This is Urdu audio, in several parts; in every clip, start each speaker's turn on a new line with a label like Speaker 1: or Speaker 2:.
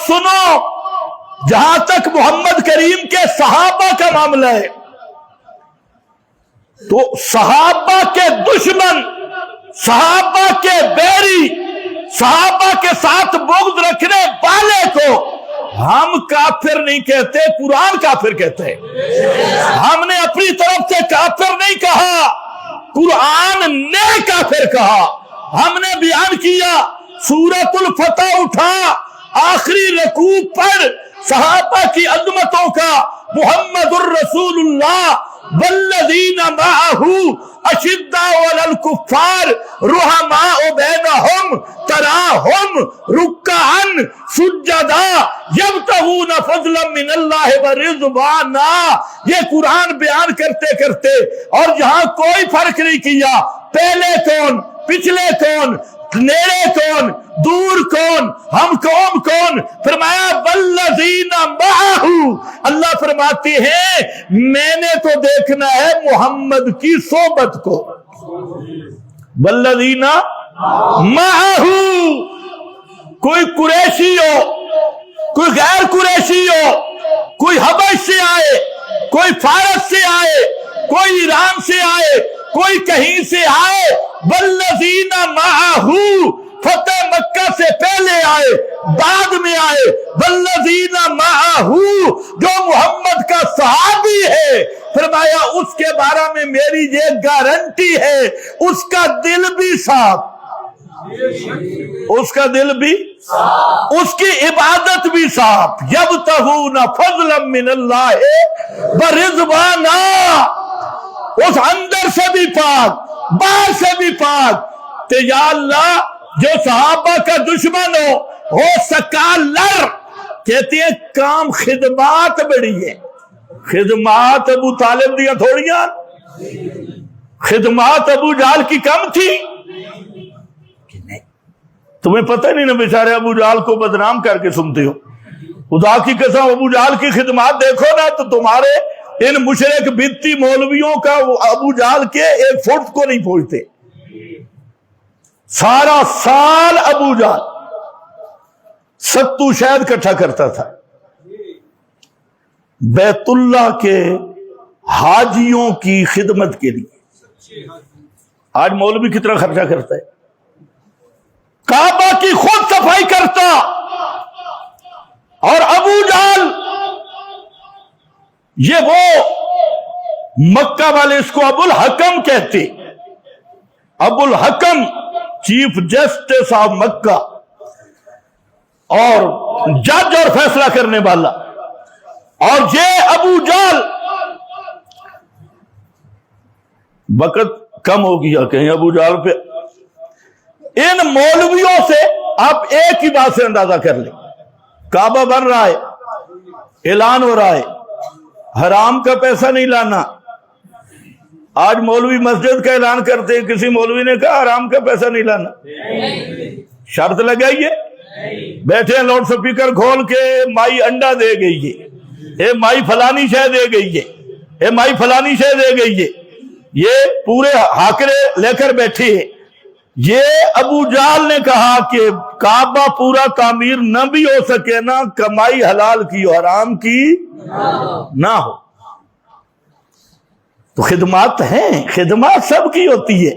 Speaker 1: سنو، جہاں تک محمد کریم کے صحابہ کا معاملہ ہے تو صحابہ کے دشمن، صحابہ کے بیری، صحابہ کے ساتھ بغض رکھنے والے کو ہم کافر نہیں کہتے، قرآن کافر کہتے ہیں۔ ہم نے اپنی طرف سے کافر نہیں کہا، قرآن نے کافر کہا۔ ہم نے بیان کیا، سورۃ الفتح اٹھا، آخری رکوع پڑھ، صحابہ کی عظمتوں کا، محمد الرسول اللہ والذین معہ اشداء علی الکفار رحماء بینہم تراہم رکعا سجدا یبتغون فضلا من اللہ ورضوانا۔ یہ قرآن بیان کرتے کرتے اور جہاں کوئی فرق نہیں کیا، پہلے کون، پچھلے کون، نیڑے کون، دور کون، ہم قوم کون، فرمایا والذین معہ۔ اللہ فرماتے ہیں میں نے تو دیکھنا ہے محمد کی صحبت کو، والذین معہ، کوئی قریشی ہو، کوئی غیر قریشی ہو، کوئی حبش سے آئے، کوئی فارس سے آئے، کوئی ایران سے آئے، کوئی کہیں سے آئے، والذین معہ، فتح مکہ سے پہلے آئے بعد میں آئے، والذین معہ، جو محمد کا صحابی ہے، فرمایا اس کے بارے میں میری یہ گارنٹی ہے اس کا دل بھی صاف، اس کا دل بھی، اس کی عبادت بھی صاف، یبتغون فضلا من اللہ ورضوانا، اس اندر سے بھی پاک باہر سے بھی پاک۔ تو یا اللہ جو صحابہ کا دشمن ہو سکالر، کہتے ہیں کام خدمات بڑی ہے، خدمات ابو طالب دیا تھوڑیاں، خدمات ابو جہل کی کم تھی؟ تمہیں پتہ نہیں نا بیچارے ابو جہل کو بدنام کر کے سنتے ہو۔ خدا کی قسم ابو جہل کی خدمات دیکھو نا تو تمہارے ان مشرک بدتی مولویوں کا ابو جہل کے ایک فٹ کو نہیں پہنچتے۔ سارا سال ابو جہل ستو شہد اکٹھا کرتا تھا، بیت اللہ کے حاجیوں کی خدمت کے لیے۔ آج مولوی کتنا خرچہ کرتا ہے، کعبہ کی خود صفائی کرتا، اور ابو جہل یہ وہ مکہ والے اس کو ابو الحکم کہتے، ابو الحکم چیف جسٹس آف مکہ اور جج اور فیصلہ کرنے والا، اور یہ ابو جہل، وقت کم ہو گیا کہیں ابو جہل پہ، ان مولویوں سے آپ ایک ہی بات سے اندازہ کر لیں، کعبہ بن رہا ہے، اعلان ہو رہا ہے حرام کا پیسہ نہیں لانا۔ آج مولوی مسجد کا اعلان کرتے ہیں، کسی مولوی نے کہا حرام کا پیسہ نہیں لانا، شرط لگائیے، بیٹھے ہیں لاؤڈ سپیکر کھول کے مائی انڈا دے گئی ہے، اے مائی فلانی شے دے گئی ہے، اے مائی فلانی شے دے گئی ہے، یہ پورے ہاکرے لے کر بیٹھے ہیں۔ یہ ابو جہل نے کہا کہ کعبہ پورا تعمیر نہ بھی ہو سکے نا، کمائی حلال کی ہو حرام کی نہ ہو۔ تو خدمات ہیں، خدمات سب کی ہوتی ہے،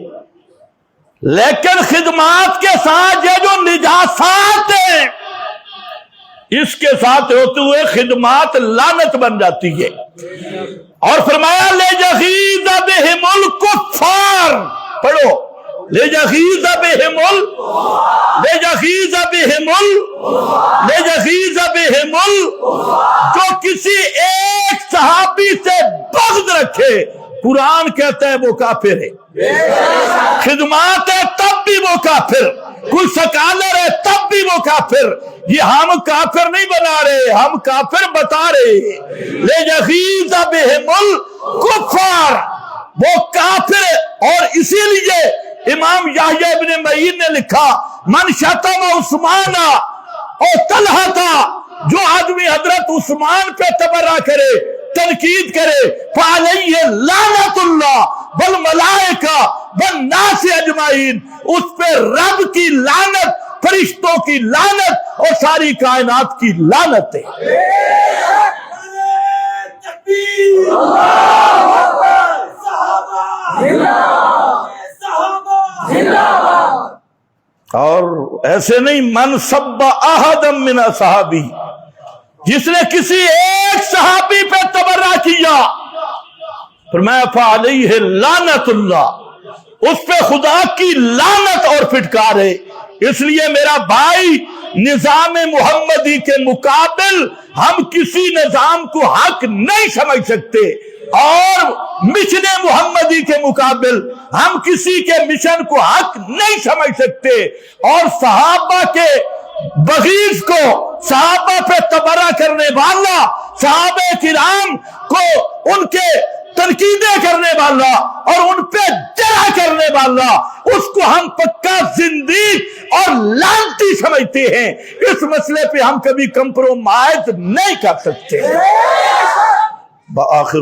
Speaker 1: لیکن خدمات کے ساتھ یہ جو نجاسات ہیں اس کے ساتھ ہوتے ہوئے خدمات لعنت بن جاتی ہے۔ اور فرمایا لِیَغِیظَ بِهِمُ الْکُفَّارَ، پڑھو لِیَغِیظَ بِهِمُ جو کسی ایک صحابی سے بغض رکھے، قرآن کہتا ہے وہ کافر ہے، خدمات ہے تب بھی وہ کافر، کوئی سکالر ہے تب بھی وہ کافر۔ یہ ہم کافر نہیں بنا رہے، ہم کافر بتا رہے۔ لِیَغِیظَ بِهِمُ الْکُفَّارَ، وہ کافر، اور اسی لیے امام یحییٰ ابن معین نے لکھا من شتم عثمان اور طلحہ، جو آدمی حضرت عثمان پہ تبرہ کرے، تنقید کرے، فعلیہ لعنت اللہ والملائکہ والناس اجمعین، اس پہ رب کی لعنت، فرشتوں کی لعنت اور ساری کائنات کی لعنت ہے۔ اور ایسے نہیں، من سب احد من اصحابی، جس نے کسی ایک صحابی پہ تبرہ کیا فرمایا فعلیہ لعنت اللہ، اس پہ خدا کی لعنت اور پھٹکار ہے۔ اس لیے میرا بھائی، نظام محمدی کے مقابل ہم کسی نظام کو حق نہیں سمجھ سکتے، اور مشن محمدی کے مقابل ہم کسی کے مشن کو حق نہیں سمجھ سکتے، اور صحابہ کے بغیض کو، صحابہ پہ تبرہ کرنے والا، صحابہ کرام کو ان کے تنقیدیں کرنے والا اور ان پہ جرح کرنے والا، اس کو ہم پکا زندیق اور لعنتی سمجھتے ہیں۔ اس مسئلے پہ ہم کبھی کمپرومائز نہیں کر سکتے۔ بآخر